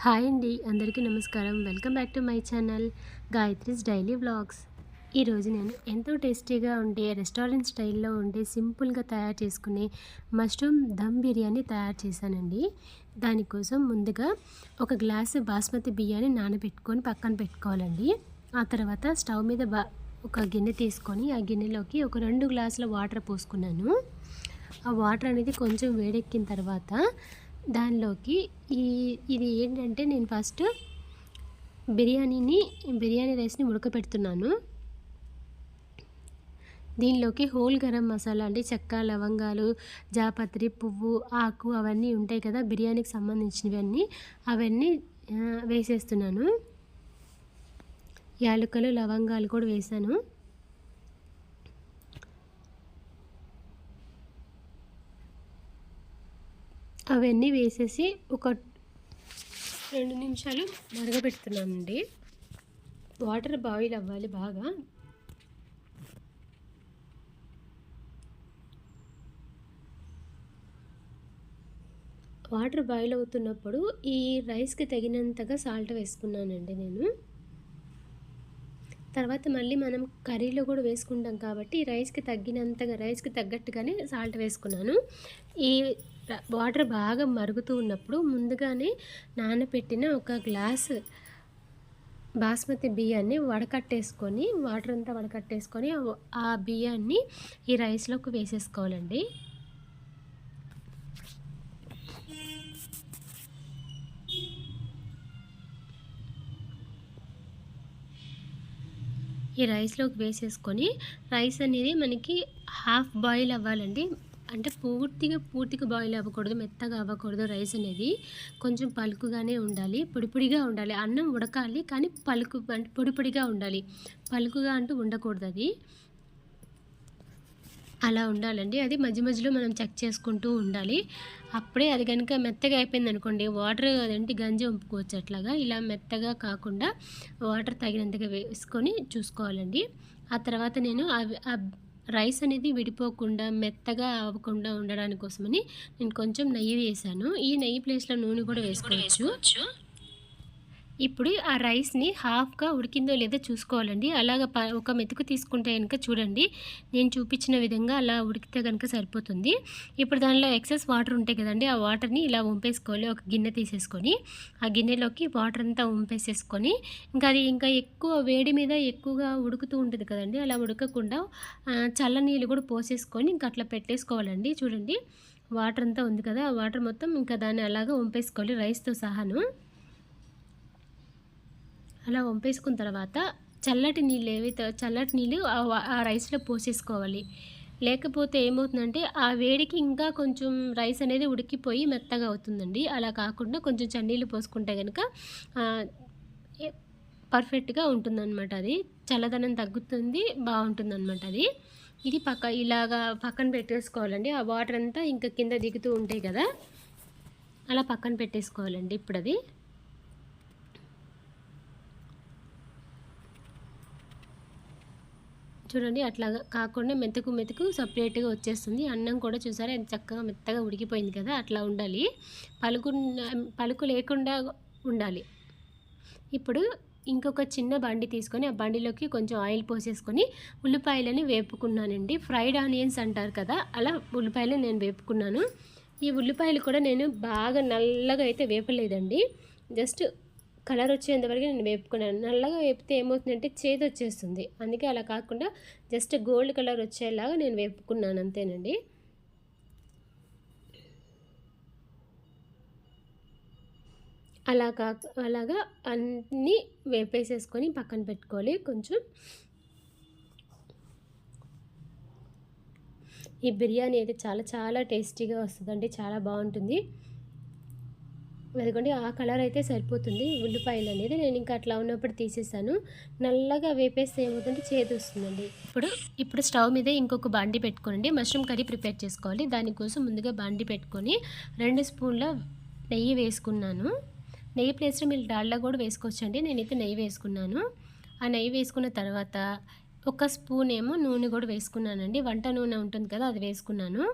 Hi అండి, అందరికీ నమస్కారం. Welcome back to my channel Gayatri's daily vlogs. ఈరోజు నేను ఎంతో టేస్టీగా ఉండే రెస్టారెంట్ స్టైల్లో ఉండే సింపుల్గా తయారు చేసుకునే మష్రూమ్ దమ్ బిర్యానీ తయారు చేశానండి. దానికోసం ముందుగా ఒక గ్లాసు బాస్మతి బియ్యాన్ని నానబెట్టుకొని పక్కన పెట్టుకోవాలండి. ఆ తర్వాత స్టవ్ మీద ఒక గిన్నె తీసుకొని ఆ గిన్నెలోకి ఒక 2 గ్లాసుల వాటర్ పోసుకున్నాను. ఆ వాటర్ అనేది కొంచెం వేడెక్కిన తర్వాత దానిలోకి ఇది ఏంటంటే నేను ఫస్ట్ బిర్యానీ రైస్ని ఉడకపెడుతున్నాను. దీనిలోకి హోల్ గరం మసాలా అంటే చెక్క, లవంగాలు, జాపత్రి, పువ్వు, ఆకు అవన్నీ ఉంటాయి కదా బిర్యానీకి సంబంధించినవన్నీ, అవన్నీ వేసేస్తున్నాను. యాలకులు, లవంగాలు కూడా వేసాను. అవన్నీ వేసేసి ఒక 2 నిమిషాలు మరగబెడుతున్నానండి. వాటర్ బాయిల్ అవ్వాలి బాగా. వాటర్ బాయిల్ అవుతున్నప్పుడు ఈ రైస్కి తగినంతగా సాల్ట్ వేసుకున్నానండి నేను. తర్వాత మళ్ళీ మనం కర్రీలో కూడా వేసుకుంటాం కాబట్టి రైస్కి తగ్గట్టుగానే సాల్ట్ వేసుకున్నాను. ఈ వాటర్ బాగా మరుగుతూ ఉన్నప్పుడు ముందుగానే నానబెట్టిన ఒక గ్లాసు బాస్మతి బియ్యాన్ని వాటర్ అంతా వడకట్టేసుకొని ఆ బియ్యాన్ని ఈ రైస్లోకి వేసేసుకోవాలండి. ఈ రైస్లోకి వేసేసుకొని రైస్ అనేది మనకి హాఫ్ బాయిల్ అవ్వాలండి. అంటే పూర్తిగా బాయిల్ అవ్వకూడదు, మెత్తగా అవ్వకూడదు. రైస్ అనేది కొంచెం పలుకుగానే ఉండాలి, పొడిగా ఉండాలి. అన్నం ఉడకాలి కానీ అంటే పొడిగా ఉండాలి, పలుకుగా అంటూ ఉండకూడదు. అది అలా ఉండాలండి. అది మధ్య మధ్యలో మనం చెక్ చేసుకుంటూ ఉండాలి. అప్పుడే అది కనుక మెత్తగా అయిపోయింది అనుకోండి, వాటర్ అదేంటి గంజి వంపుకోవచ్చు. అట్లాగా ఇలా మెత్తగా కాకుండా వాటర్ తగినంతగా వేసుకొని చూసుకోవాలండి. ఆ తర్వాత నేను రైస్ అనేది విడిపోకుండా మెత్తగా అవ్వకుండా ఉండడానికి కోసమని నేను కొంచెం నెయ్యి వేసాను. ఈ నెయ్యి ప్లేస్లో నూనె కూడా వేసుకోవచ్చు. ఇప్పుడు ఆ రైస్ని హాఫ్గా ఉడికిందో లేదో చూసుకోవాలండి. అలాగ ఒక మెతుకు తీసుకుంటే కనుక చూడండి, నేను చూపించిన విధంగా అలా ఉడికితే కనుక సరిపోతుంది. ఇప్పుడు దానిలో ఎక్సెస్ వాటర్ ఉంటాయి కదండి, ఆ వాటర్ని ఇలా వంపేసుకోవాలి. ఒక గిన్నె తీసేసుకొని ఆ గిన్నెలోకి వాటర్ అంతా వంపేసేసుకొని ఇంకా ఎక్కువ వేడి మీద ఎక్కువగా ఉడుకుతూ ఉంటుంది కదండి, అలా ఉడకకుండా చల్లనీళ్ళు కూడా పోసేసుకొని ఇంకా అట్లా పెట్టేసుకోవాలండి. చూడండి, వాటర్ అంతా ఉంది కదా, ఆ వాటర్ మొత్తం ఇంకా దాన్ని అలాగా వంపేసుకోవాలి రైస్తో సహాను. అలా వంపేసుకున్న తర్వాత చల్లటి నీళ్ళు ఆ రైస్లో పోసేసుకోవాలి. లేకపోతే ఏమవుతుందంటే ఆ వేడికి ఇంకా కొంచెం రైస్ అనేది ఉడికిపోయి మెత్తగా అవుతుందండి. అలా కాకుండా కొంచెం చన్నీళ్ళు పోసుకుంటే కనుక పర్ఫెక్ట్గా ఉంటుందన్నమాట. అది చల్లదనం తగ్గుతుంది, బాగుంటుందన్నమాట. అది ఇది ఇలాగా పక్కన పెట్టేసుకోవాలండి. ఆ వాటర్ అంతా ఇంకా కింద దిగుతూ ఉంటాయి కదా, అలా పక్కన పెట్టేసుకోవాలండి. ఇప్పుడు అది చూడండి, అట్లా కాకుండా మెతుకు సపరేట్గా వచ్చేస్తుంది. అన్నం కూడా చూసారా ఎంత చక్కగా మెత్తగా ఉడికిపోయింది కదా, అట్లా ఉండాలి. పలుకు లేకుండా ఉండాలి. ఇప్పుడు ఇంకొక చిన్న బండి తీసుకొని ఆ బండిలోకి కొంచెం ఆయిల్ పోసేసుకొని ఉల్లిపాయలని వేపుకున్నానండి. ఫ్రైడ్ ఆనియన్స్ అంటారు కదా, అలా ఉల్లిపాయలు నేను వేపుకున్నాను. ఈ ఉల్లిపాయలు కూడా నేను బాగా నల్లగా అయితే వేపలేదండి, జస్ట్ కలర్ వచ్చేంతవరకు నేను వేపుకున్నాను. నల్లగా వేపితే ఏమవుతుందంటే చేదు వచ్చేస్తుంది. అందుకే అలా కాకుండా జస్ట్ గోల్డ్ కలర్ వచ్చేలాగా నేను వేపుకున్నాను, అంతేనండి. అలాగా అన్నీ వేపేసేసుకొని పక్కన పెట్టుకోవాలి. కొంచెం ఈ బిర్యానీ అయితే చాలా టేస్టీగా వస్తుందండి, చాలా బాగుంటుంది. అదిగోండి, ఆ కలర్ అయితే సరిపోతుంది. ఉల్లిపాయలు అనేది నేను ఇంకా అట్లా ఉన్నప్పుడు తీసేసాను. నల్లగా వేపేస్తే ఏమవుతుందంటే చేదు వస్తుందండి. ఇప్పుడు స్టవ్ మీద ఇంకొక బాండి పెట్టుకోండి, మష్రూమ్ కర్రీ ప్రిపేర్ చేసుకోవాలి. దానికోసం ముందుగా బాండి పెట్టుకొని 2 స్పూన్ల నెయ్యి వేసుకున్నాను. నెయ్యి ప్లేస్లో మీరు డాల్డా కూడా వేసుకోవచ్చండి. నేనైతే నెయ్యి వేసుకున్నాను. ఆ నెయ్యి వేసుకున్న తర్వాత ఒక స్పూన్ ఏమో నూనె కూడా వేసుకున్నానండి. వంట నూనె ఉంటుంది కదా, అది వేసుకున్నాను.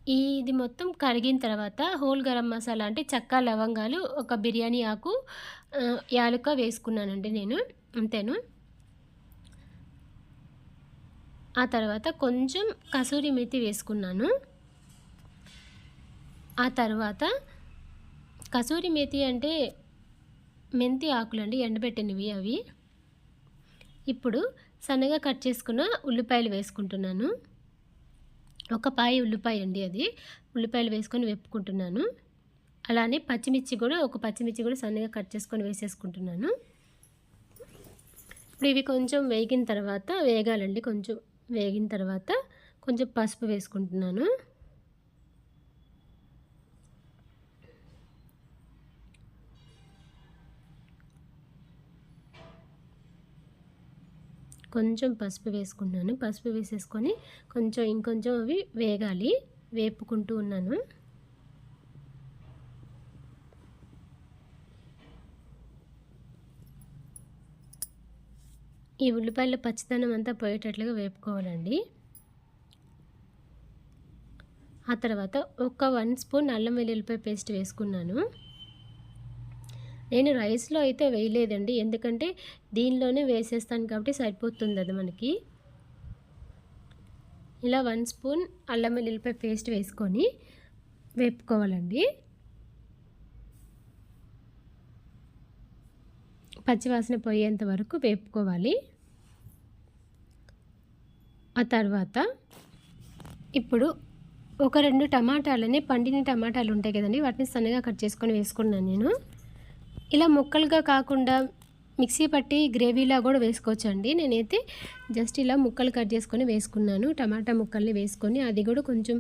ఇది మొత్తం కరిగిన తర్వాత హోల్ గరం మసాలా అంటే చెక్క, లవంగాలు, ఒక బిర్యానీ ఆకు, యాలుక వేసుకున్నానండి నేను. అంతేను. ఆ తర్వాత కొంచెం కసూరి మేతి వేసుకున్నాను. ఆ తర్వాత కసూరి మేతి అంటే మెంతి ఆకులండి, ఎండబెట్టినవి అవి. ఇప్పుడు సన్నగా కట్ చేసుకున్న ఉల్లిపాయలు వేసుకుంటున్నాను. ఒక పాయి ఉల్లిపాయ అండి అది. ఉల్లిపాయలు వేసుకొని వేపుకుంటున్నాను. అలానే పచ్చిమిర్చి కూడా, ఒక పచ్చిమిర్చి కూడా సన్నగా కట్ చేసుకొని వేసేసుకుంటున్నాను. ఇప్పుడు ఇవి కొంచెం వేగిన తర్వాత, వేగాలండి, కొంచెం వేగిన తర్వాత కొంచెం పసుపు వేసుకుంటున్నాను. కొంచెం పసుపు వేసుకున్నాను. పసుపు వేసేసుకొని కొంచెం ఇంకొంచెం అవి వేగాలి, వేపుకుంటూ ఉన్నాను. ఈ ఉల్లిపాయల పచ్చిదనం అంతా పోయేటట్లుగా వేపుకోవాలండి. ఆ తర్వాత ఒక 1 స్పూన్ అల్లం వెల్లుల్లిపాయ పేస్ట్ వేసుకున్నాను. నేను రైస్లో అయితే వేయలేదండి, ఎందుకంటే దీనిలోనే వేసేస్తాను కాబట్టి సరిపోతుంది అది మనకి. ఇలా 1 స్పూన్ అల్లం వెల్లుల్లిపాయ పేస్ట్ వేసుకొని వేపుకోవాలండి. పచ్చివాసన పోయేంత వరకు వేపుకోవాలి. ఆ తర్వాత ఇప్పుడు ఒక 2 టమాటాలని, పండిన టమాటాలు ఉంటాయి కదండి, వాటిని సన్నగా కట్ చేసుకొని వేసుకున్నాను నేను. ఇలా ముక్కలుగా కాకుండా మిక్సీ పట్టి గ్రేవీలా కూడా వేసుకోవచ్చండి. నేనైతే జస్ట్ ఇలా ముక్కలు కట్ చేసుకొని వేసుకున్నాను. టమాటా ముక్కల్ని వేసుకొని అది కూడా కొంచెం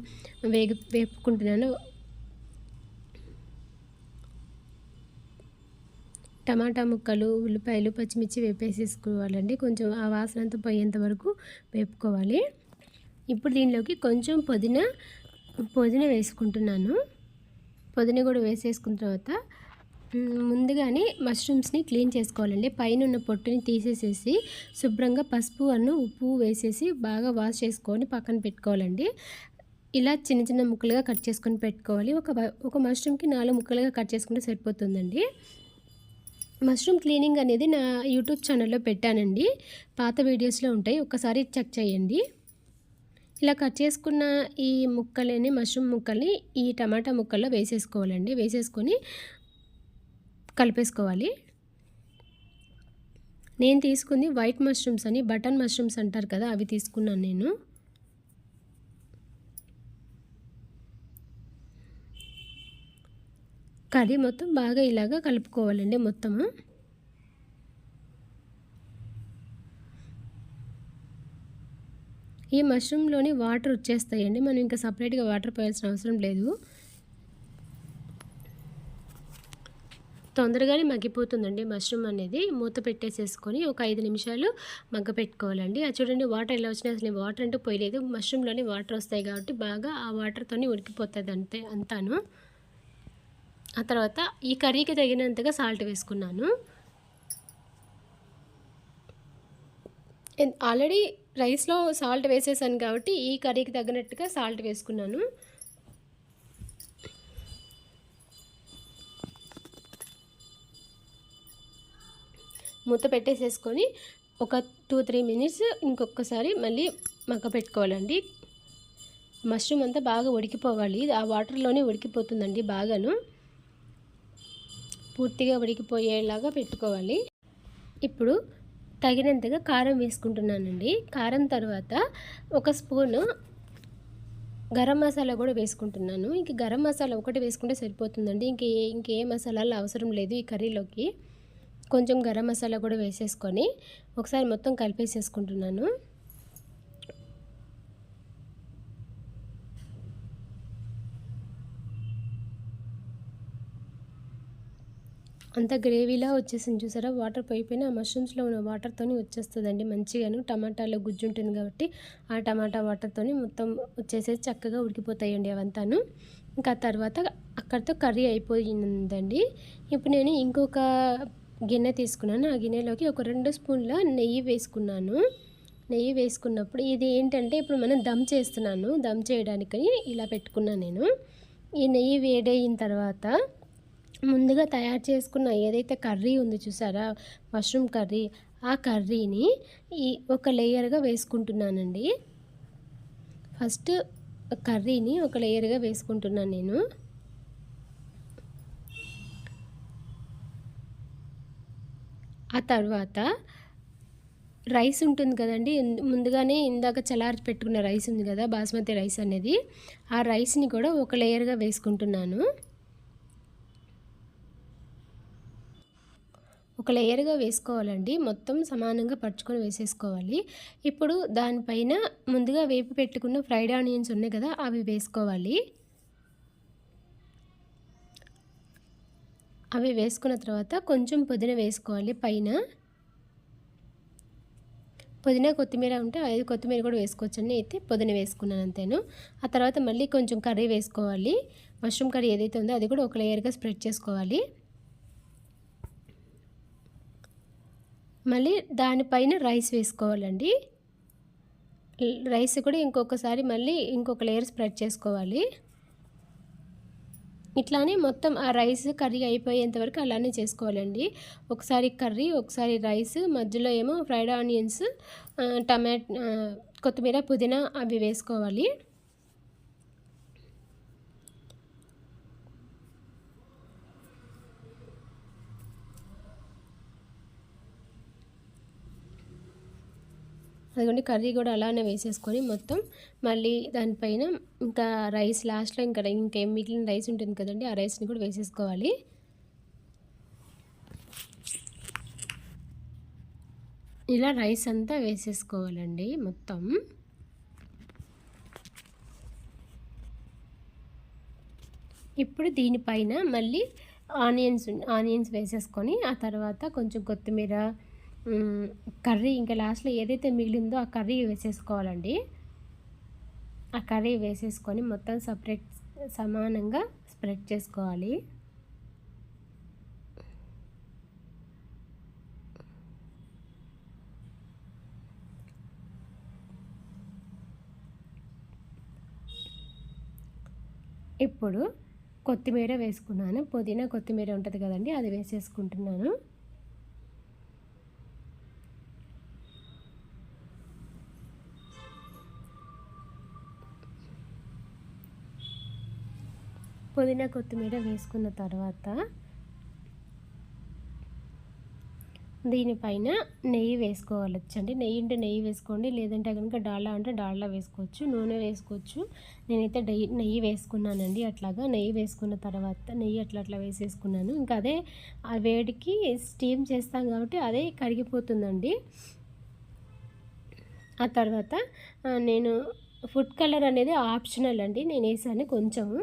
వేపుకుంటున్నాను. టమాటా ముక్కలు, ఉల్లిపాయలు, పచ్చిమిర్చి వేపేసేసుకోవాలండి. కొంచెం ఆ వాసన అంతా పోయేంత వరకు వేపుకోవాలి. ఇప్పుడు దీనిలోకి కొంచెం పుదీనా వేసుకుంటున్నాను. పుదీనా కూడా వేసేసుకున్న తర్వాత ముందుగానే మష్రూమ్స్ని క్లీన్ చేసుకోవాలండి. పైన ఉన్న పొట్టుని తీసేసేసి శుభ్రంగా పసుపు ఉప్పు వేసేసి బాగా వాష్ చేసుకొని పక్కన పెట్టుకోవాలండి. ఇలా చిన్న చిన్న ముక్కలుగా కట్ చేసుకొని పెట్టుకోవాలి. ఒక మష్రూమ్కి 4 ముక్కలుగా కట్ చేసుకుంటే సరిపోతుందండి. మష్రూమ్ క్లీనింగ్ అనేది నా యూట్యూబ్ ఛానల్లో పెట్టానండి, పాత వీడియోస్లో ఉంటాయి, ఒకసారి చెక్ చేయండి. ఇలా కట్ చేసుకున్న ఈ ముక్కలని, మష్రూమ్ ముక్కల్ని ఈ టమాటా ముక్కల్లో వేసేసుకోవాలండి. వేసేసుకొని కలిపేసుకోవాలి. నేను తీసుకుంది వైట్ మష్రూమ్స్ అని, బటన్ మష్రూమ్స్ అంటారు కదా, అవి తీసుకున్నాను నేను. కర్రీ మొత్తం బాగా ఇలాగా కలుపుకోవాలండి మొత్తము. ఈ మష్రూమ్లోని వాటర్ వచ్చేస్తాయండి, మనం ఇంకా సపరేట్గా వాటర్ పోయాల్సిన అవసరం లేదు. తొందరగానే మగ్గిపోతుందండి మష్రూమ్ అనేది. మూత పెట్టేసేసుకొని ఒక 5 నిమిషాలు మగ్గపెట్టుకోవాలండి. అది చూడండి, వాటర్ ఎలా వచ్చినాయి, అసలు వాటర్ అంటూ పోయలేదు. మష్రూమ్లోని వాటర్ వస్తాయి కాబట్టి బాగా ఆ వాటర్తోనే ఉడికిపోతుంది అంతాను. ఆ తర్వాత ఈ కర్రీకి తగినంతగా సాల్ట్ వేసుకున్నాను. ఆల్రెడీ రైస్లో సాల్ట్ వేసేసాను కాబట్టి ఈ కర్రీకి తగినట్టుగా సాల్ట్ వేసుకున్నాను. మూత పెట్టేసేసుకొని ఒక 2-3 మినిట్స్ ఇంకొకసారి మళ్ళీ మగ్గ పెట్టుకోవాలండి. మష్రూమ్ అంతా బాగా ఉడికిపోవాలి, ఆ వాటర్లోనే ఉడికిపోతుందండి, బాగాను పూర్తిగా ఉడికిపోయేలాగా పెట్టుకోవాలి. ఇప్పుడు తగినంతగా కారం వేసుకుంటున్నానండి. కారం తర్వాత ఒక స్పూను గరం మసాలా కూడా వేసుకుంటున్నాను. ఇంక గరం మసాలా ఒకటి వేసుకుంటే సరిపోతుందండి, ఇంకే మసాలాలు అవసరం లేదు ఈ కర్రీలోకి. కొంచెం గరం మసాలా కూడా వేసేసుకొని ఒకసారి మొత్తం కలిపేసేసుకుంటున్నాను. అంత గ్రేవీలా వచ్చేసింది చూసారా, వాటర్ పోయిపోయినా మష్రూమ్స్లో ఉన్న వాటర్తోని వచ్చేస్తుందండి మంచిగాను. టమాటాలో గుజ్జు ఉంటుంది కాబట్టి ఆ టమాటా వాటర్తోని మొత్తం వచ్చేసేసి చక్కగా ఉడికిపోతాయండి అవంతాను. ఇంకా తర్వాత అక్కడితో కర్రీ అయిపోయిందండి. ఇప్పుడు నేను ఇంకొక గిన్నె తీసుకున్నాను. ఆ గిన్నెలోకి ఒక 2 స్పూన్ల నెయ్యి వేసుకున్నాను. నెయ్యి వేసుకున్నప్పుడు ఇది ఏంటంటే ఇప్పుడు మనం దమ్ చేస్తున్నాను. దమ్ చేయడానికని ఇలా పెట్టుకున్నాను నేను. ఈ నెయ్యి వేడయిన తర్వాత ముందుగా తయారు చేసుకున్న ఏదైతే కర్రీ ఉందో చూసారా? Mushroom curry. ఆ కర్రీని ఒక లేయర్‌గా వేసుకుంటున్నానండి. ఫస్ట్ కర్రీని ఒక లేయర్‌గా వేసుకుంటున్నాను నేను. ఆ తర్వాత రైస్ ఉంటుంది కదండీ! ముందుగానే ఇందాక చల్లార్చి పెట్టుకున్న రైస్ ఉంది కదా! బాస్మతి రైస్ అనేది. ఆ రైస్‌ని కూడా ఒక లేయర్‌గా వేసుకుంటున్నాను. ఒక లేయర్‌గా వేసుకోవాలండి. మొత్తం సమానంగా పరుచుకొని వేసేసుకోవాలి. ఇప్పుడు దానిపైన ముందుగా వేపి పెట్టుకున్న ఫ్రైడ్ ఆనియన్స్ ఉన్నాయి కదా! అవి వేసుకోవాలి. అవి వేసుకున్న తర్వాత కొంచెం పుదీనా వేసుకోవాలి పైన. పుదీనా, కొత్తిమీర ఉంటే అది కొత్తిమీర కూడా వేసుకోవచ్చండి. అయితే పుదీనా వేసుకున్నాను అంతేను. ఆ తర్వాత మళ్ళీ కొంచెం కర్రీ వేసుకోవాలి. మష్రూమ్ కర్రీ ఏదైతే ఉందో అది కూడా ఒక లేయర్‌గా స్ప్రెడ్ చేసుకోవాలి. మళ్ళీ దానిపైన రైస్ వేసుకోవాలండి. రైస్ కూడా ఇంకొక లేయర్ స్ప్రెడ్ చేసుకోవాలి. ఇట్లానే మొత్తం ఆ రైస్ కర్రీ అయిపోయేంత వరకు అలానే చేసుకోవాలండి. ఒకసారి కర్రీ, ఒకసారి రైస్, మధ్యలో ఏమో ఫ్రైడ్ ఆనియన్స్, కొత్తిమీర, పుదీనా అవి వేసుకోవాలి. అదిగోండి కర్రీ కూడా అలానే వేసేసుకొని మొత్తం మళ్ళీ దానిపైన ఇంకా రైస్ లాస్ట్‌లో ఇంకేం మిగిలిన రైస్ ఉంటుంది కదండీ! ఆ రైస్‌ని కూడా వేసేసుకోవాలి. ఇలా రైస్ అంతా వేసేసుకోవాలండి మొత్తం. ఇప్పుడు దీనిపైన మళ్ళీ ఆనియన్స్ వేసేసుకొని ఆ తర్వాత కొంచెం కొత్తిమీర, కర్రీ ఇంకా లాస్ట్‌లో ఏదైతే మిగిలిందో ఆ కర్రీ వేసేసుకోవాలండి. ఆ కర్రీ వేసేసుకొని మొత్తం సమానంగా స్ప్రెడ్ చేసుకోవాలి. ఇప్పుడు కొత్తిమీర వేసుకున్నాను. పుదీనా, కొత్తిమీర ఉంటుంది కదండీ! అది వేసేసుకుంటున్నాను. పుదీనా, కొత్తిమీర వేసుకున్న తర్వాత దీనిపైన నెయ్యి వేసుకోవాలొచ్చండి. నెయ్యి ఉంటే నెయ్యి వేసుకోండి. లేదంటే కనుక డాల్డా అంటే డాల్డా వేసుకోవచ్చు. నూనె వేసుకోవచ్చు. నేనైతే నెయ్యి వేసుకున్నానండి. అట్లాగా నెయ్యి వేసుకున్న తర్వాత నెయ్యి అట్లా వేసేసుకున్నాను. ఇంకా అదే ఆ వేడికి స్టీమ్ చేస్తాం కాబట్టి అదే కరిగిపోతుందండి. ఆ తర్వాత నేను ఫుడ్ కలర్ అనేది ఆప్షనల్ అండి. నేను వేసాను కొంచెము.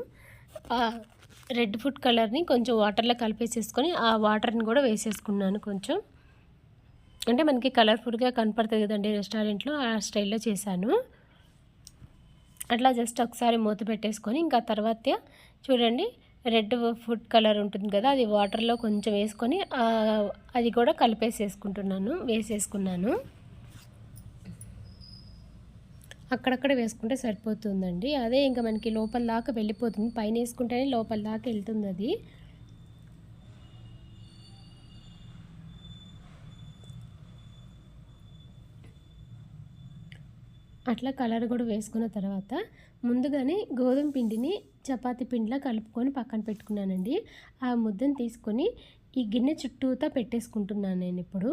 రెడ్ ఫుడ్ కలర్‌ని కొంచెం వాటర్‌లో కలిపేసేసుకొని ఆ వాటర్‌ని కూడా వేసేసుకున్నాను కొంచెం. అంటే మనకి కలర్‌ఫుల్‌గా కనపడుతుంది కదండీ రెస్టారెంట్‌లో, ఆ స్టైల్‌లో చేశాను. అట్లా జస్ట్ ఒకసారి మూత పెట్టేసుకొని ఇంకా తర్వాత చూడండి రెడ్ ఫుడ్ కలర్ ఉంటుంది కదా! అది వాటర్‌లో కొంచెం వేసుకొని అది కూడా వేసేసుకున్నాను. అక్కడక్కడ వేసుకుంటే సరిపోతుందండి. అదే ఇంకా మనకి లోపల దాకా వెళ్ళిపోతుంది. పైన వేసుకుంటేనే లోపల దాకా వెళ్తుందది. అట్లా కలర్ కూడా వేసుకున్న తర్వాత ముందుగానే గోధుమ పిండిని చపాతీ పిండిలా కలుపుకొని పక్కన పెట్టుకున్నానండి. ఆ ముద్దను తీసుకొని ఈ గిన్నె చుట్టూతా పెట్టేసుకుంటున్నాను నేనిప్పుడు.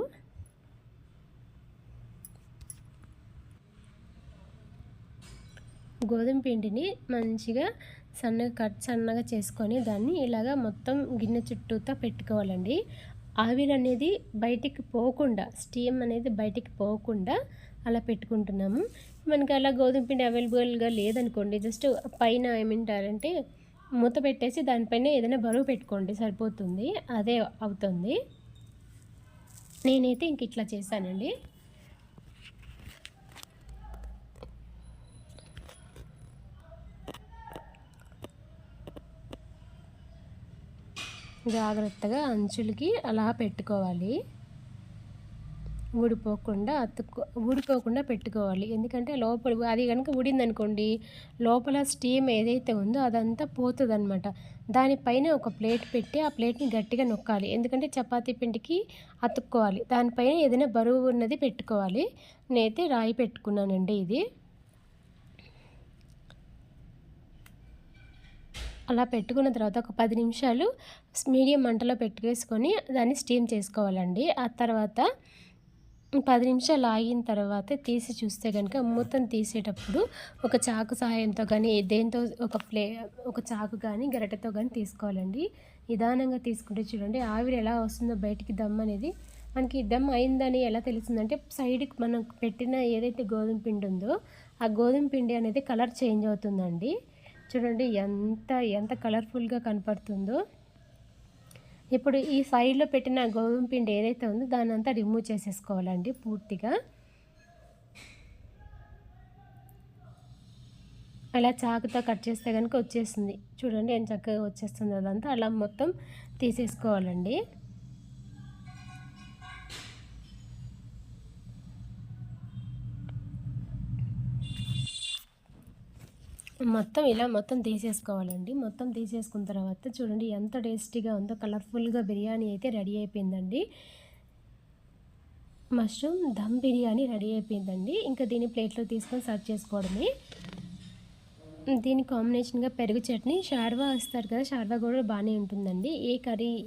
గోధుమ పిండిని మంచిగా సన్నగా చేసుకొని దాన్ని ఇలాగా మొత్తం గిన్నె చుట్టూతా పెట్టుకోవాలండి. ఆవిరి అనేది బయటికి పోకుండా, స్టీమ్ అనేది బయటికి పోకుండా అలా పెట్టుకుంటున్నాము. మనకి అలా గోధుమ పిండి అవైలబుల్‌గా లేదనుకోండి, జస్ట్ పైన ఏమంటారంటే మూత పెట్టేసి దానిపైన ఏదైనా బరువు పెట్టుకోండి సరిపోతుంది. అదే అవుతుంది. నేనైతే ఇంక ఇట్లా చేశానండి. జాగ్రత్తగా అంచులకి అలా పెట్టుకోవాలి. ఊడిపోకుండా పెట్టుకోవాలి. ఎందుకంటే లోపల అది కనుక ఊడిందనుకోండి, లోపల స్టీమ్ ఏదైతే ఉందో అదంతా పోతుందనమాట. దానిపైన ఒక ప్లేట్ పెట్టి ఆ ప్లేట్‌ని గట్టిగా నొక్కాలి. ఎందుకంటే చపాతీ పిండికి అతుక్కోవాలి. దానిపైన ఏదైనా బరువు ఉన్నది పెట్టుకోవాలి. నేనైతే రాయి పెట్టుకున్నానండి ఇది. అలా పెట్టుకున్న తర్వాత ఒక 10 నిమిషాలు మీడియం మంటలో పెట్టేసుకొని దాన్ని స్టీమ్ చేసుకోవాలండి. ఆ తర్వాత 10 నిమిషాలు ఆగిన తర్వాత తీసి చూస్తే గనుక మూతను తీసేటప్పుడు ఒక చాకు సహాయంతో కానీ, దేంతో ఒక చాకు కానీ, గరిటెతో కానీ తీసుకోవాలండి. నిదానంగా తీసుకుంటే చూడండి ఆవిరి ఎలా వస్తుందో బయటికి దమ్ అనేది. మనకి దమ్ అయిందని ఎలా తెలుస్తుందంటే సైడ్‌కి మనం పెట్టిన ఏదైతే గోధుమ పిండి ఉందో, ఆ గోధుమ పిండి అనేది కలర్ చేంజ్ అవుతుందండి. చూడండి ఎంత కలర్‌ఫుల్‌గా కనపడుతుందో. ఇప్పుడు ఈ సైడ్‌లో పెట్టిన గోధుమ పిండి ఏదైతే ఉందో దాన్నంతా రిమూవ్ చేసేసుకోవాలండి పూర్తిగా. అలా చాకుతో కట్ చేస్తే గనుక వచ్చేస్తుంది. చూడండి ఎంత చక్కగా వచ్చేస్తుందో అదంతా. అలా మొత్తం తీసేసుకోవాలండి. మొత్తం తీసేసుకోవాలండి. మొత్తం తీసేసుకున్న తర్వాత చూడండి ఎంత టేస్టీగా ఉందో, కలర్‌ఫుల్‌గా బిర్యానీ అయితే రెడీ అయిపోయిందండి. మష్రూమ్ దమ్ బిర్యానీ రెడీ అయిపోయిందండి. ఇంకా దీన్ని ప్లేట్‌లో తీసుకొని సర్వ్ చేసుకోవడమే. దీని కాంబినేషన్‌గా పెరుగు చట్నీ, షార్వా ఇస్తారు కదా! షార్వా కూడా బానే ఉంటుందండి.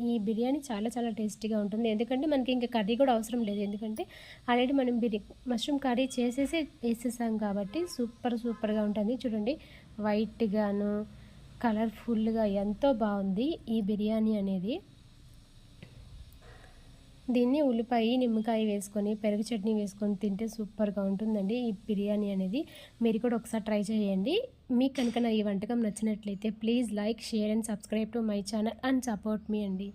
ఈ బిర్యానీ చాలా చాలా టేస్టీగా ఉంటుంది. ఎందుకంటే మనకి ఇంక కర్రీ కూడా అవసరం లేదు. ఎందుకంటే ఆల్రెడీ మనం మష్రూమ్ కర్రీ వేసేసాం కాబట్టి సూపర్‌గా ఉంటుంది. చూడండి వైట్‌గాను, కలర్‌ఫుల్‌గా ఎంతో బావుంది ఈ బిర్యానీ అనేది. దీన్ని ఉల్లిపాయ, నిమ్మకాయ వేసుకొని, పెరుగు చట్నీ వేసుకొని తింటే సూపర్‌గా ఉంటుందండి ఈ బిర్యానీ అనేది. మీరు కూడా ఒకసారి ట్రై చేయండి. మీకు కనుక నా ఈ వంటకం నచ్చినట్లయితే please like, share and subscribe to my channel and support మీ అండి.